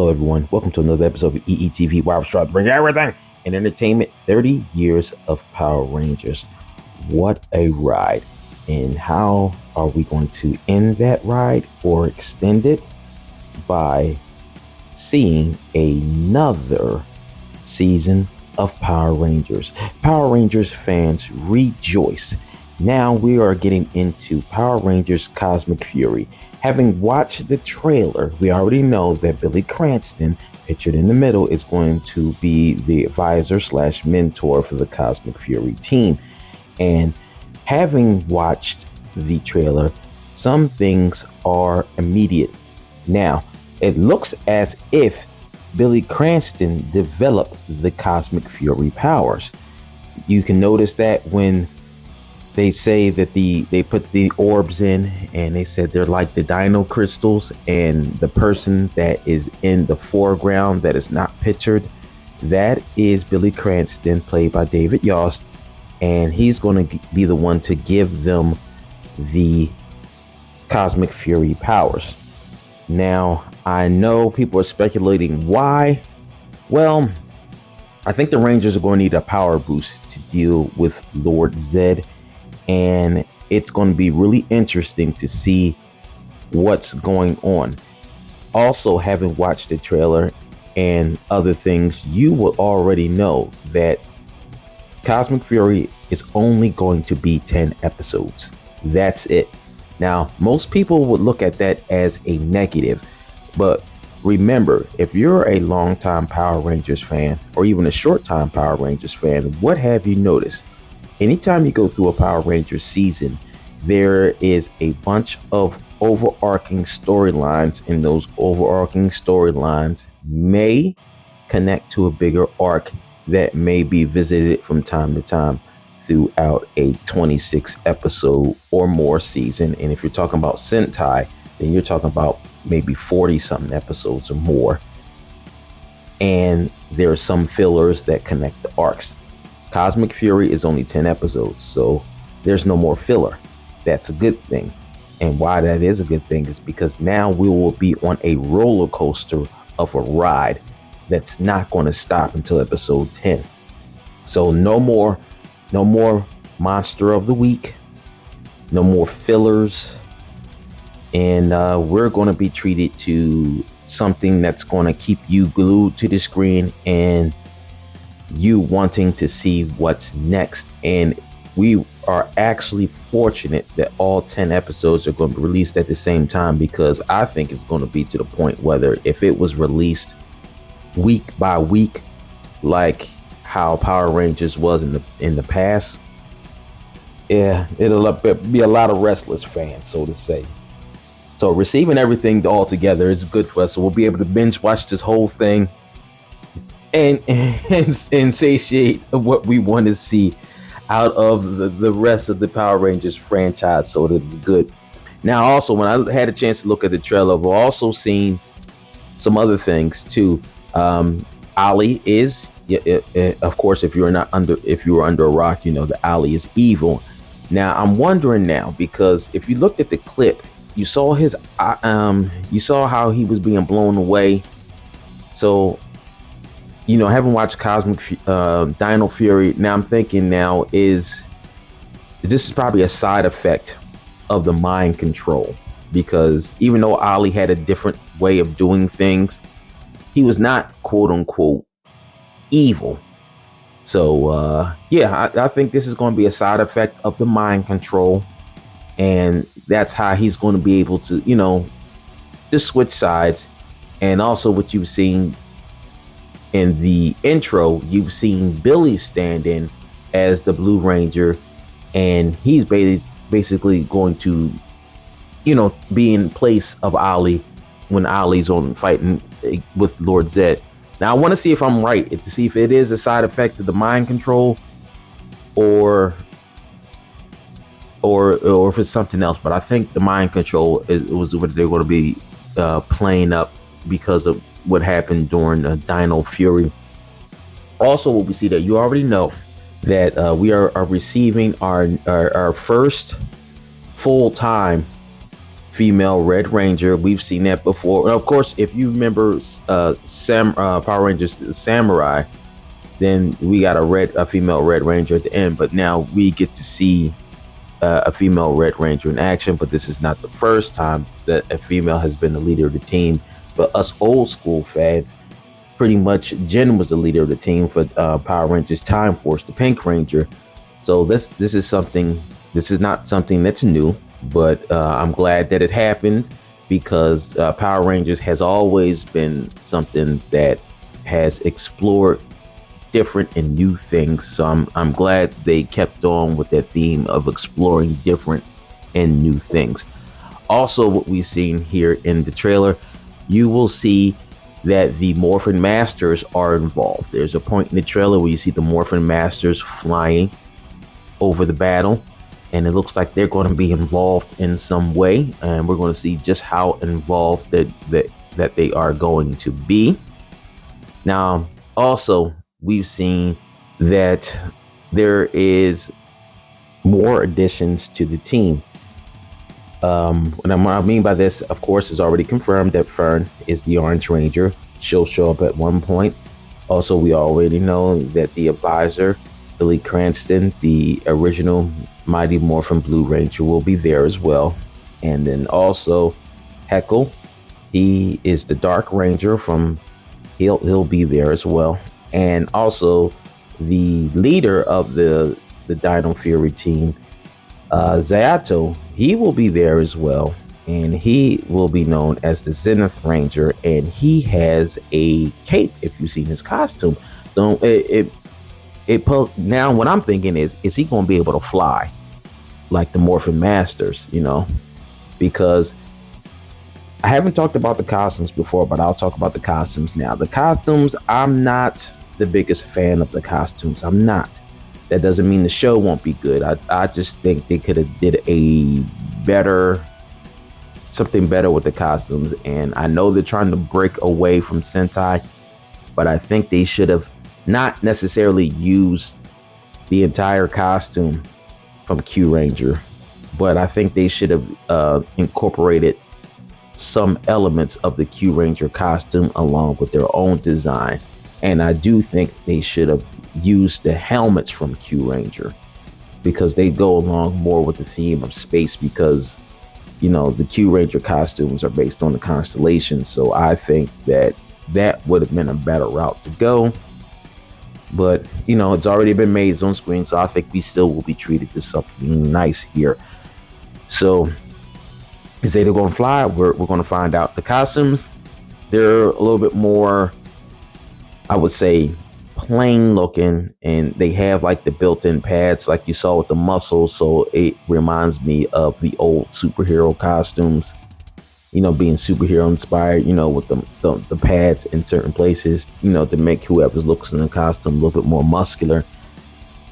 Hello, everyone. Welcome to another episode of EETV Wild Strap, bring everything in entertainment. 30 years of Power Rangers. What a ride. And how are we going to end that ride or extend it? By seeing another season of Power Rangers. Power Rangers fans, rejoice. Now we are getting into Power Rangers Cosmic Fury. Having watched the trailer, we already know that Billy Cranston, pictured in the middle, is going to be the advisor / mentor for the Cosmic Fury team. And having watched the trailer, some things are immediate. Now, it looks as if Billy Cranston developed the Cosmic Fury powers. You can notice that when they say that they put the orbs in, and they said they're like the dino crystals, and the person that is in the foreground that is not pictured, that is Billy Cranston, played by David Yost, and he's going to be the one to give them the Cosmic Fury powers. Now, I know people are speculating why. Well, I think the Rangers are going to need a power boost to deal with Lord Zed. And it's going to be really interesting to see what's going on. Also, having watched the trailer and other things, you will already know that Cosmic Fury is only going to be 10 episodes. That's it. Now, most people would look at that as a negative, but remember, if you're a longtime Power Rangers fan, or even a short-time Power Rangers fan, what have you noticed? Anytime you go through a Power Rangers season, there is a bunch of overarching storylines, and those overarching storylines may connect to a bigger arc that may be visited from time to time throughout a 26 episode or more season. And if you're talking about Sentai, then you're talking about maybe 40 something episodes or more. And there are some fillers that connect the arcs. Cosmic Fury is only 10 episodes, so there's no more filler. That's a good thing. And why that is a good thing is because now we will be on a roller coaster of a ride that's not going to stop until episode 10. So no more Monster of the Week, no more fillers, and we're going to be treated to something that's going to keep you glued to the screen and you wanting to see what's next. And we are actually fortunate that all 10 episodes are going to be released at the same time, because I think it's going to be to the point whether if it was released week by week like how Power Rangers was in the past, yeah, it'll be a lot of restless fans, so to say. So receiving everything all together is good for us, so we'll be able to binge watch this whole thing and satiate what we want to see out of the rest of the Power Rangers franchise. So that's good. Now, also, when I had a chance to look at the trailer, we've also seen some other things too. Ali is, of course, if you were under a rock, you know that Ali is evil. Now, I'm wondering now, because if you looked at the clip, you saw you saw how he was being blown away. So, you know, having watched Cosmic Dino Fury, now I'm thinking now this is probably a side effect of the mind control, because even though Ali had a different way of doing things, he was not quote unquote evil. So yeah, I think this is going to be a side effect of the mind control, and that's how he's going to be able to, you know, just switch sides. And also what you've seen in the intro, you've seen Billy stand in as the Blue Ranger, and he's basically going to, you know, be in place of Ali when Ali's on fighting with Lord Zed. Now I want to see if I'm right, to see if it is a side effect of the mind control or if it's something else. But I think the mind control was what they're going to be playing up because of what happened during Dino Fury. Also, what we see that you already know that we are receiving our first full-time female Red Ranger. We've seen that before. And of course, if you remember Power Rangers Samurai, then we got a female Red Ranger at the end. But now we get to see a female Red Ranger in action. But this is not the first time that a female has been the leader of the team. But us old school fans, pretty much Jen was the leader of the team for Power Rangers Time Force, the Pink Ranger. So this is something. This is not something that's new, but I'm glad that it happened, because Power Rangers has always been something that has explored different and new things. So I'm glad they kept on with that theme of exploring different and new things. Also, what we've seen here in the trailer, you will see that the Morphin Masters are involved. There's a point in the trailer where you see the Morphin Masters flying over the battle, and it looks like they're going to be involved in some way, and we're going to see just how involved that they are going to be. Now, also, we've seen that there is more additions to the team. What I mean by this, of course, is already confirmed that Fern is the Orange Ranger. She'll show up at one point. Also, we already know that the advisor, Billy Cranston, the original Mighty Morphin Blue Ranger, will be there as well. And then also Heckle, he is the Dark Ranger he'll be there as well. And also the leader of the Dino Fury team, Zato, he will be there as well, and he will be known as the Zenith Ranger, and he has a cape. If you've seen his costume, so now what I'm thinking is he going to be able to fly like the Morphin Masters, because I haven't talked about the costumes before, but I'll talk about the costumes now. The costumes, I'm not the biggest fan of the costumes. I'm not. That doesn't mean the show won't be good. I just think they could have did something better with the costumes. And I know they're trying to break away from Sentai, but I think they should have not necessarily used the entire costume from Kyuranger, but I think they should have incorporated some elements of the Kyuranger costume along with their own design. And I do think they should have used the helmets from Kyuranger, because they go along more with the theme of space, because the Kyuranger costumes are based on the constellations. So I think that would have been a better route to go. But it's already been made on screen, so I think we still will be treated to something nice here. So is they going to fly? We're going to find out. The costumes, they're a little bit more, I would say, plain looking, and they have like the built-in pads like you saw with the muscles, so it reminds me of the old superhero costumes, being superhero inspired, with the pads in certain places, to make whoever looks in the costume a little bit more muscular.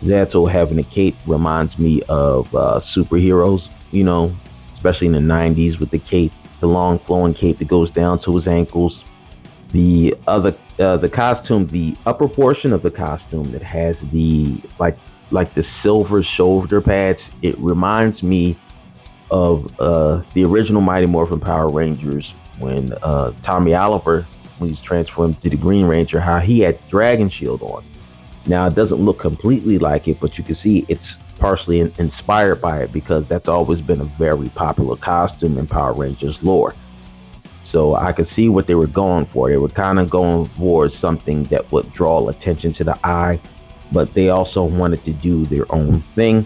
Zato having a cape reminds me of superheroes, especially in the 90s with the cape, the long flowing cape that goes down to his ankles. The costume, the upper portion of the costume that has the like the silver shoulder pads, it reminds me of the original Mighty Morphin Power Rangers when Tommy Oliver, when he's transformed to the Green Ranger, how he had Dragon Shield on. Now it doesn't look completely like it, but you can see it's partially inspired by it, because that's always been a very popular costume in Power Rangers lore. So I could see what they were going for. They were kind of going for something that would draw attention to the eye, but they also wanted to do their own thing.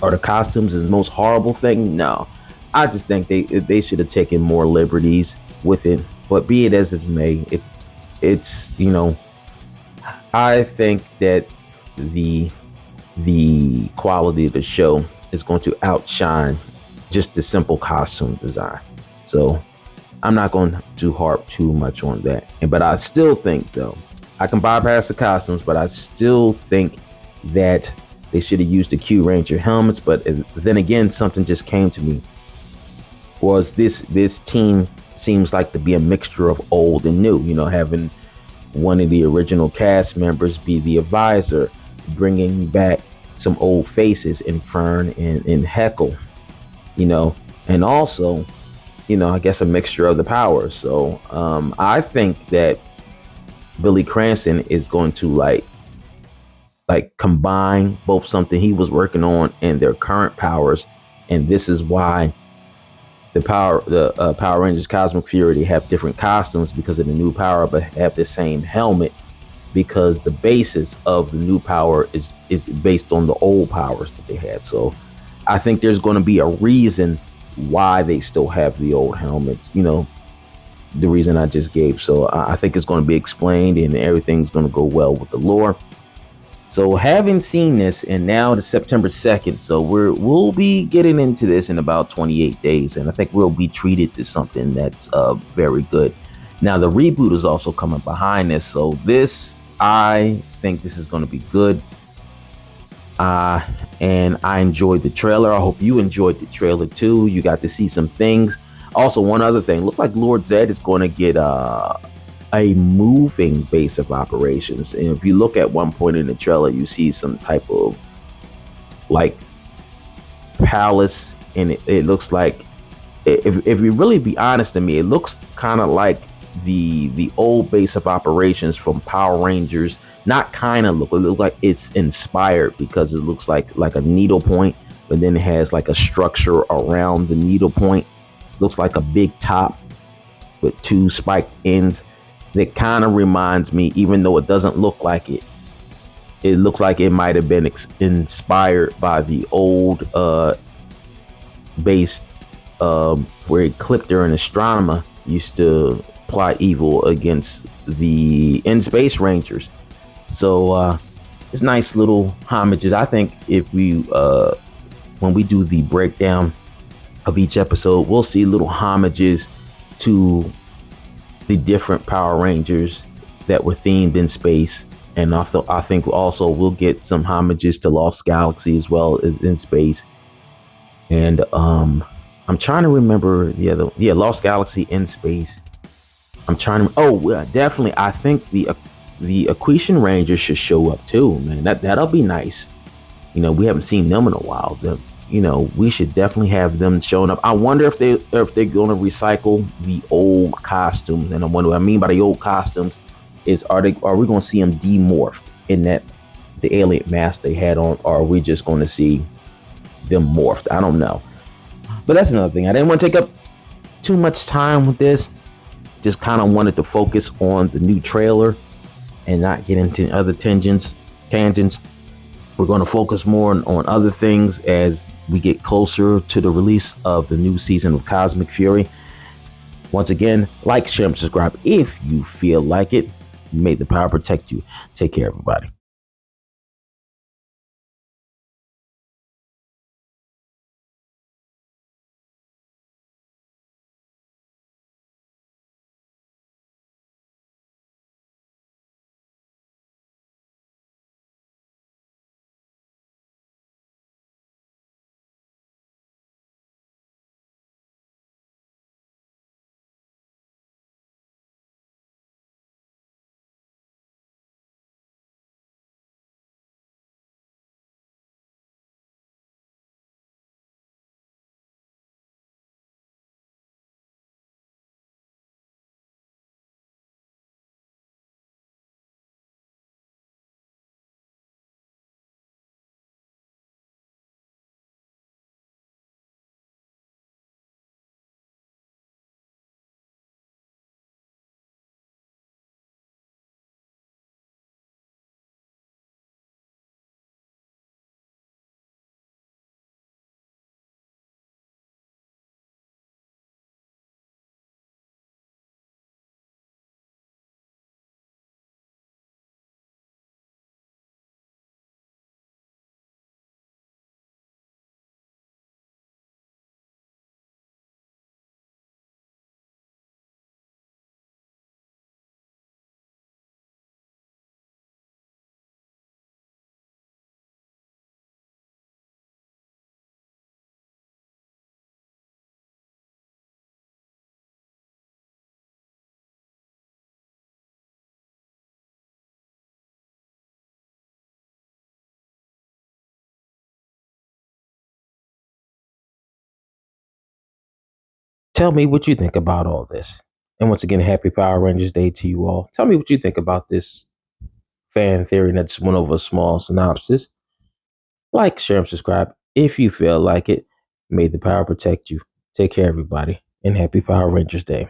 Are the costumes the most horrible thing? No. I just think they should have taken more liberties with it. But be it as it may, it's I think that the quality of the show is going to outshine just the simple costume design. So I'm not going to harp too much on that. But I still think, though, I can bypass the costumes, but I still think that they should have used the Kyuranger helmets. But then again, something just came to me. Was this team seems like to be a mixture of old and new, having one of the original cast members be the advisor, bringing back some old faces in Fern and Heckle, and also, I guess a mixture of the powers. So I think that Billy Cranston is going to combine both something he was working on and their current powers, and this is why the Power Rangers Cosmic Fury, they have different costumes because of the new power, but have the same helmet because the basis of the new power is based on the old powers that they had. So I think there's going to be a reason why they still have the old helmets. The reason I just gave. So I think it's going to be explained, and everything's going to go well with the lore. So having seen this, and now it's September 2nd, so we'll be getting into this in about 28 days, and I think we'll be treated to something that's very good. Now the reboot is also coming behind this, so this I think this is going to be good. And I enjoyed the trailer. I hope you enjoyed the trailer too. You got to see some things. Also, one other thing, looked like Lord Zedd is going to get a moving base of operations. And if you look at one point in the trailer, you see some type of like palace, and it looks like, if you really be honest to me, it looks kind of like the old base of operations from Power Rangers. Not kind of look, it looks like it's inspired because it looks like a needle point, but then it has like a structure around the needle point. Looks like a big top with two spiked ends. That kind of reminds me, even though it doesn't look like it, it looks like it might have been inspired by the old base where Ecliptor and Astronomer used to plot evil against the In Space Rangers. So it's nice little homages. I think if we when we do the breakdown of each episode, we'll see little homages to the different Power Rangers that were themed in space. And I think also we'll get some homages to Lost Galaxy as well as in space. And I'm trying to remember the other, yeah, Lost Galaxy in space. I'm trying to. Oh, definitely. I think the Accretion Rangers should show up too, man. That'll be nice. We haven't seen them in a while. We should definitely have them showing up. I wonder if they're going to recycle the old costumes. And I wonder what I mean by the old costumes is, are we going to see them demorphed in that the alien mask they had on, or are we just going to see them morphed? I don't know. But that's another thing. I didn't want to take up too much time with this. Just kind of wanted to focus on the new trailer and not get into other tangents. We're going to focus more on other things as we get closer to the release of the new season of Cosmic Fury. Once again, like, share, and subscribe if you feel like it. May the power protect you. Take care, everybody. Tell me what you think about all this. And once again, happy Power Rangers Day to you all. Tell me what you think about this fan theory that just went over a small synopsis. Like, share, and subscribe if you feel like it. May the power protect you. Take care, everybody, and happy Power Rangers Day.